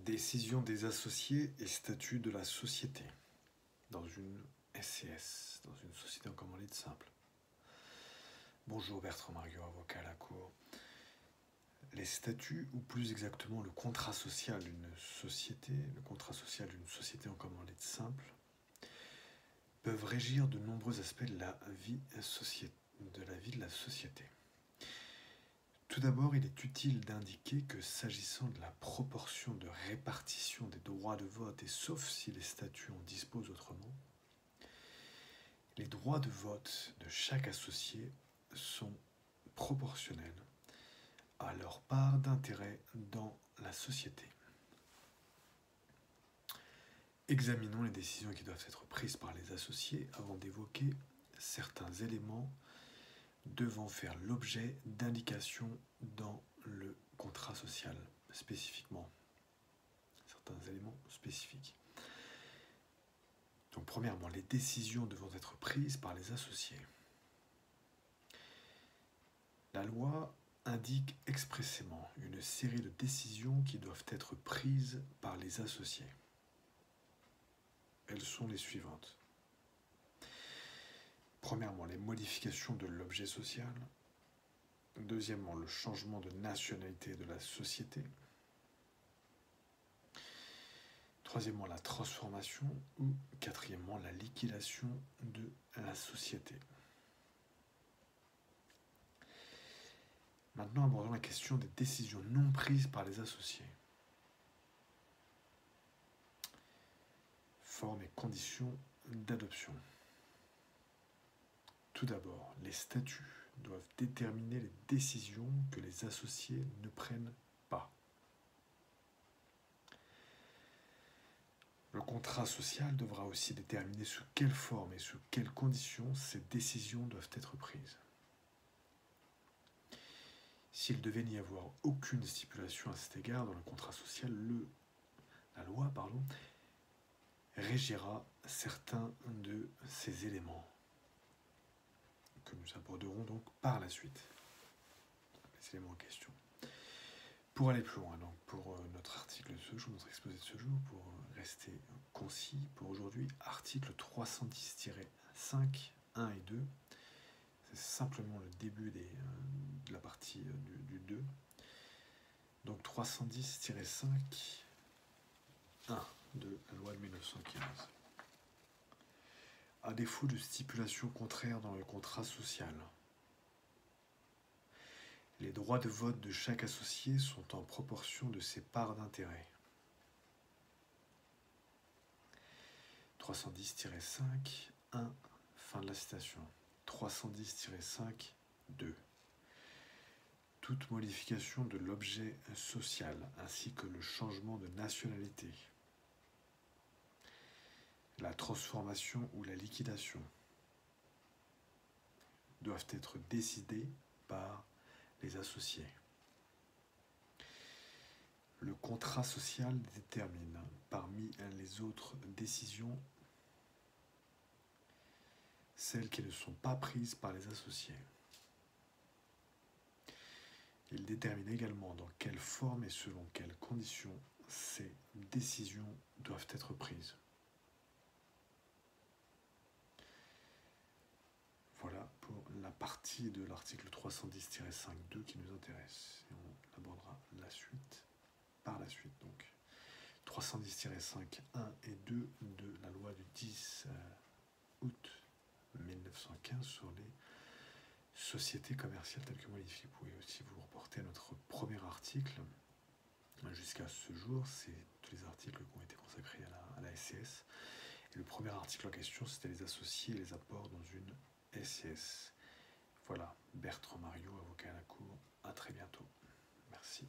Décision des associés et statut de la société dans une SCS, dans une société en commande libre simple. Bonjour Bertrand Mariot, avocat à la Cour. Les statuts, ou plus exactement le contrat social d'une société, en commande libre simple, peuvent régir de nombreux aspects de la vie de la société. Tout d'abord, il est utile d'indiquer que s'agissant de la proportion de répartition des droits de vote, et sauf si les statuts en disposent autrement, les droits de vote de chaque associé sont proportionnels à leur part d'intérêt dans la société. Examinons les décisions qui doivent être prises par les associés avant d'évoquer certains éléments devant faire l'objet d'indications dans le contrat social, spécifiquement. Certains éléments spécifiques. Donc, premièrement, les décisions devant être prises par les associés. La loi indique expressément une série de décisions qui doivent être prises par les associés. Elles sont les suivantes. Premièrement, les modifications de l'objet social. Deuxièmement, le changement de nationalité de la société. Troisièmement, la transformation. Ou quatrièmement, la liquidation de la société. Maintenant, abordons la question des décisions non prises par les associés. Forme et conditions d'adoption. Tout d'abord, les statuts doivent déterminer les décisions que les associés ne prennent pas. Le contrat social devra aussi déterminer sous quelle forme et sous quelles conditions ces décisions doivent être prises. S'il devait n'y avoir aucune stipulation à cet égard dans le contrat social, la loi régira certains de ces éléments que nous aborderons donc par la suite. Les éléments en question. Pour aller plus loin, donc pour notre article de ce jour, notre exposé de ce jour, pour rester concis pour aujourd'hui, article 310-5, 1 et 2, c'est simplement le début de la partie du 2. Donc 310-5, 1 de la loi de 1915. À défaut de stipulation contraire dans le contrat social, les droits de vote de chaque associé sont en proportion de ses parts d'intérêt. 310-5, 1, fin de la citation. 310-5, 2. Toute modification de l'objet social ainsi que le changement de nationalité, la transformation ou la liquidation doivent être décidées par les associés. Le contrat social détermine, parmi les autres décisions, celles qui ne sont pas prises par les associés. Il détermine également dans quelle forme et selon quelles conditions ces décisions doivent être prises. Voilà pour la partie de l'article 310-5.2 qui nous intéresse. Et on abordera la suite par la suite. Donc 310-5.1 et 2 de la loi du 10 août 1915 sur les sociétés commerciales telles que modifiées. Vous pouvez aussi vous reporter à notre premier article. Jusqu'à ce jour, c'est tous les articles qui ont été consacrés à la SCS. Et le premier article en question, c'était les associés et les apports dans une SCS. Voilà, Bertrand Mariot, avocat à la Cour. À très bientôt. Merci.